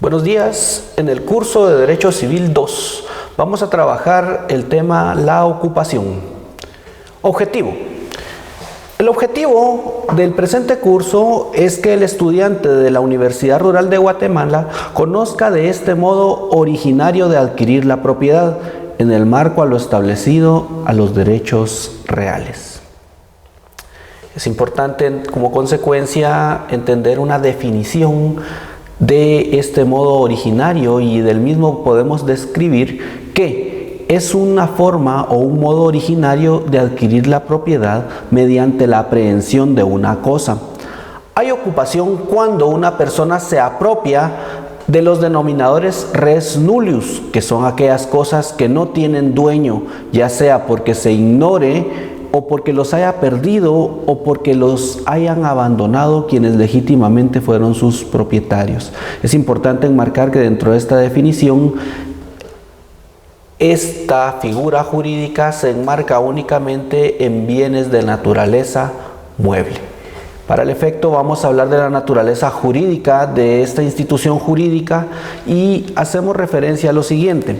Buenos días, en el curso de Derecho Civil 2 vamos a trabajar el tema la ocupación. Objetivo. El objetivo del presente curso es que el estudiante de la Universidad Rural de Guatemala conozca de este modo originario de adquirir la propiedad en el marco a lo establecido a los derechos reales. Es importante como consecuencia entender una definición de este modo originario y del mismo podemos describir que es una forma o un modo originario de adquirir la propiedad mediante la aprehensión de una cosa. Hay ocupación cuando una persona se apropia de los denominadores res nullius, que son aquellas cosas que no tienen dueño, ya sea porque se ignore o porque los haya perdido o porque los hayan abandonado quienes legítimamente fueron sus propietarios. Es importante enmarcar que dentro de esta definición, esta figura jurídica se enmarca únicamente en bienes de naturaleza mueble. Para el efecto vamos a hablar de la naturaleza jurídica de esta institución jurídica y hacemos referencia a lo siguiente.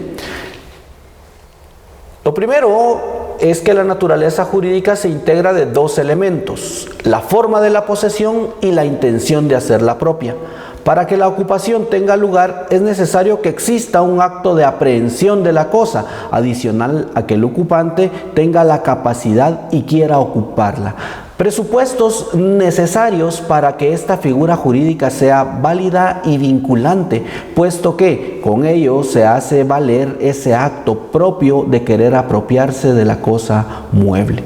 Lo primero es que la naturaleza jurídica se integra de dos elementos, la forma de la posesión y la intención de hacerla propia. Para que la ocupación tenga lugar es necesario que exista un acto de aprehensión de la cosa, adicional a que el ocupante tenga la capacidad y quiera ocuparla. Presupuestos necesarios para que esta figura jurídica sea válida y vinculante, puesto que con ello se hace valer ese acto propio de querer apropiarse de la cosa mueble.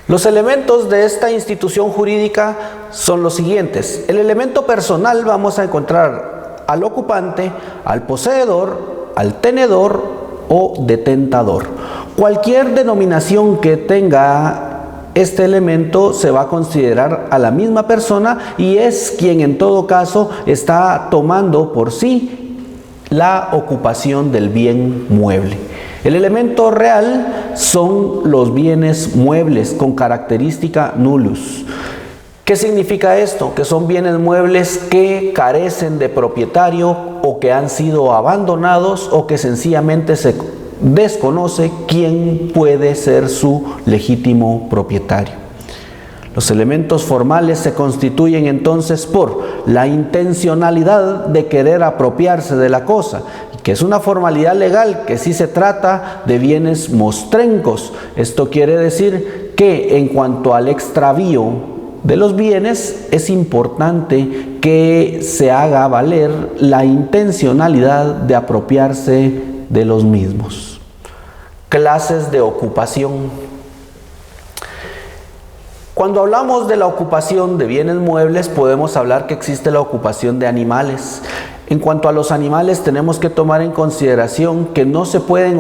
Los elementos de esta institución jurídica son los siguientes. El elemento personal vamos a encontrar al ocupante, al poseedor, al tenedor o detentador. Cualquier denominación que tenga este elemento se va a considerar a la misma persona y es quien en todo caso está tomando por sí la ocupación del bien mueble. El elemento real son los bienes muebles con característica nullus. ¿Qué significa esto? Que son bienes muebles que carecen de propietario o que han sido abandonados o que sencillamente se desconoce quién puede ser su legítimo propietario. Los elementos formales se constituyen entonces por la intencionalidad de querer apropiarse de la cosa, que es una formalidad legal que sí se trata de bienes mostrencos. Esto quiere decir que en cuanto al extravío de los bienes es importante que se haga valer la intencionalidad de apropiarse de los mismos. Clases de ocupación. Cuando hablamos de la ocupación de bienes muebles, podemos hablar que existe la ocupación de animales. En cuanto a los animales, tenemos que tomar en consideración que no se pueden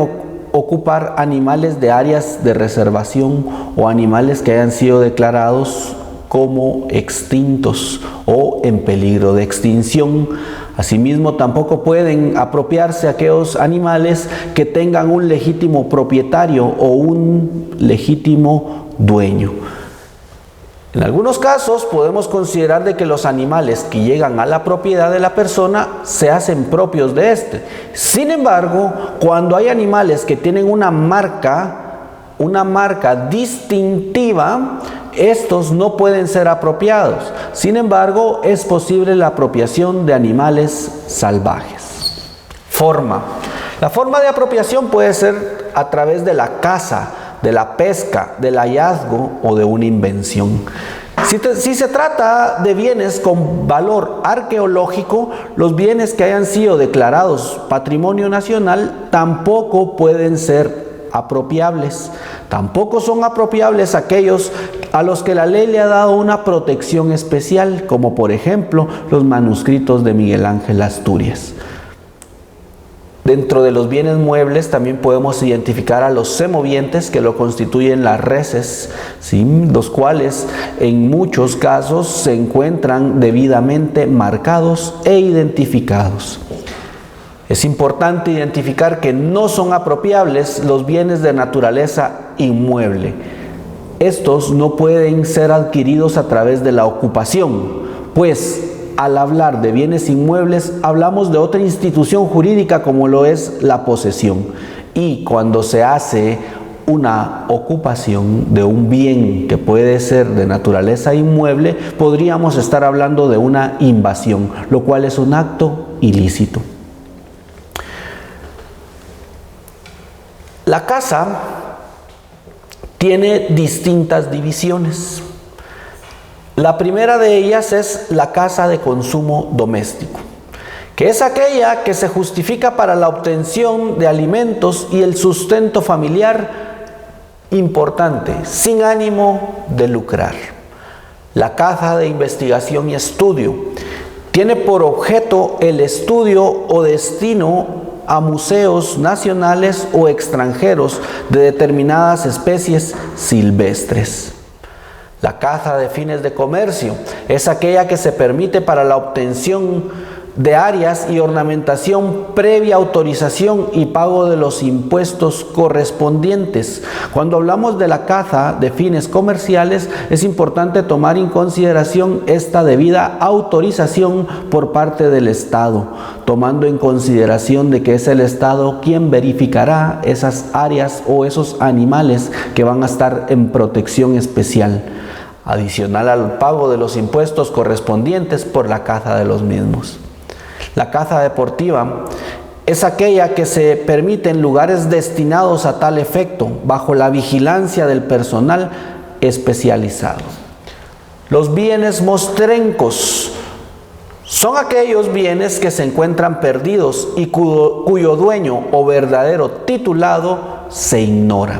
ocupar animales de áreas de reservación o animales que hayan sido declarados como extintos o en peligro de extinción. Asimismo, tampoco pueden apropiarse aquellos animales que tengan un legítimo propietario o un legítimo dueño. En algunos casos podemos considerar de que los animales que llegan a la propiedad de la persona se hacen propios de éste. Sin embargo, cuando hay animales que tienen una marca distintiva, estos no pueden ser apropiados. Sin embargo, es posible la apropiación de animales salvajes. Forma. La forma de apropiación puede ser a través de la caza, de la pesca, del hallazgo o de una invención. Si se trata de bienes con valor arqueológico, los bienes que hayan sido declarados patrimonio nacional tampoco pueden ser apropiables. Tampoco son apropiables aquellos a los que la ley le ha dado una protección especial, como por ejemplo los manuscritos de Miguel Ángel Asturias. Dentro de los bienes muebles también podemos identificar a los semovientes que lo constituyen las reses, ¿sí? Los cuales en muchos casos se encuentran debidamente marcados e identificados. Es importante identificar que no son apropiables los bienes de naturaleza inmueble. Estos no pueden ser adquiridos a través de la ocupación, pues al hablar de bienes inmuebles, hablamos de otra institución jurídica como lo es la posesión. Y cuando se hace una ocupación de un bien que puede ser de naturaleza inmueble, podríamos estar hablando de una invasión, lo cual es un acto ilícito. La casa tiene distintas divisiones. La primera de ellas es la casa de consumo doméstico, que es aquella que se justifica para la obtención de alimentos y el sustento familiar importante, sin ánimo de lucrar. La casa de investigación y estudio tiene por objeto el estudio o destino a museos nacionales o extranjeros de determinadas especies silvestres. La caza de fines de comercio es aquella que se permite para la obtención de áreas y ornamentación previa autorización y pago de los impuestos correspondientes. Cuando hablamos de la caza de fines comerciales, es importante tomar en consideración esta debida autorización por parte del Estado, tomando en consideración de que es el Estado quien verificará esas áreas o esos animales que van a estar en protección especial, adicional al pago de los impuestos correspondientes por la caza de los mismos. La caza deportiva es aquella que se permite en lugares destinados a tal efecto, bajo la vigilancia del personal especializado. Los bienes mostrencos son aquellos bienes que se encuentran perdidos y cuyo dueño o verdadero titulado se ignora.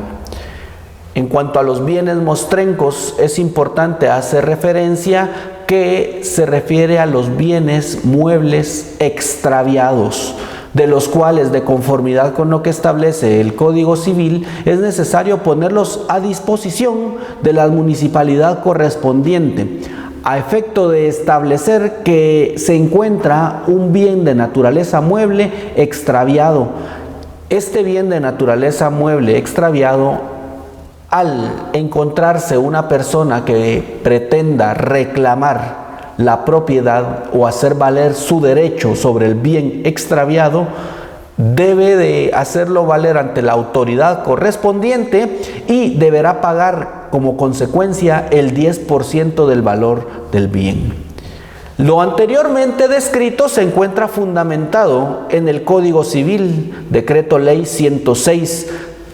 En cuanto a los bienes mostrencos, es importante hacer referencia que se refiere a los bienes muebles extraviados, de los cuales, de conformidad con lo que establece el Código Civil, es necesario ponerlos a disposición de la municipalidad correspondiente, a efecto de establecer que se encuentra un bien de naturaleza mueble extraviado. Este bien de naturaleza mueble extraviado, al encontrarse una persona que pretenda reclamar la propiedad o hacer valer su derecho sobre el bien extraviado, debe de hacerlo valer ante la autoridad correspondiente y deberá pagar como consecuencia el 10% del valor del bien. Lo anteriormente descrito se encuentra fundamentado en el Código Civil, Decreto Ley 106,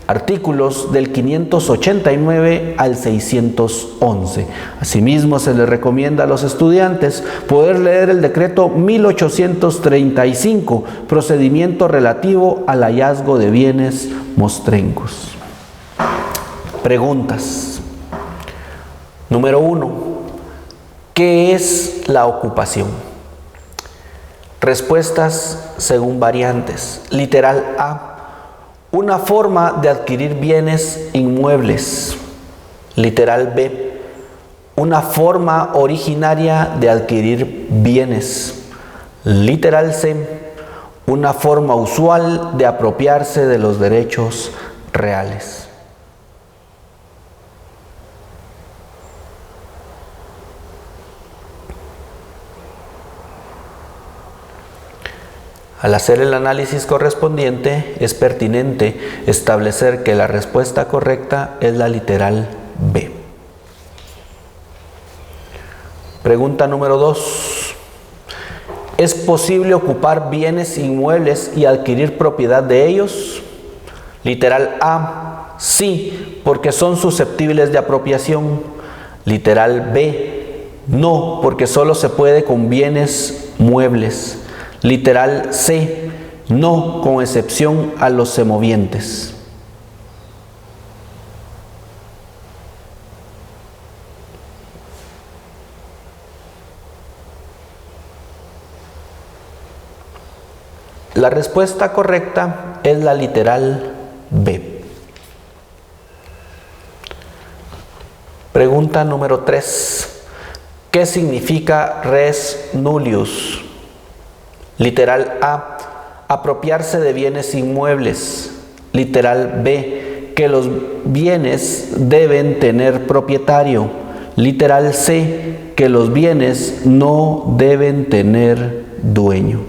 artículos del 589 al 611. Asimismo, se les recomienda a los estudiantes poder leer el decreto 1835, procedimiento relativo al hallazgo de bienes mostrencos. Preguntas. Número 1. ¿Qué es la ocupación? Respuestas según variantes. Literal A: una forma de adquirir bienes inmuebles. Literal B: una forma originaria de adquirir bienes. Literal C: una forma usual de apropiarse de los derechos reales. Al hacer el análisis correspondiente, es pertinente establecer que la respuesta correcta es la literal B. Pregunta número 2. ¿Es posible ocupar bienes inmuebles y adquirir propiedad de ellos? Literal A: sí, porque son susceptibles de apropiación. Literal B: no, porque solo se puede con bienes muebles. Literal C: no, con excepción a los semovientes. La respuesta correcta es la literal B. Pregunta número 3. ¿Qué significa res nullius? Literal A: apropiarse de bienes inmuebles. Literal B: que los bienes deben tener propietario. Literal C, que los bienes no deben tener dueño.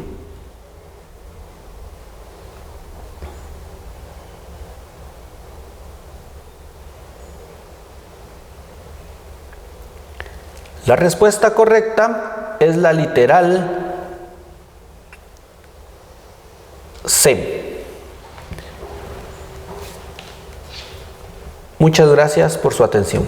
La respuesta correcta es la literal C. Muchas gracias por su atención.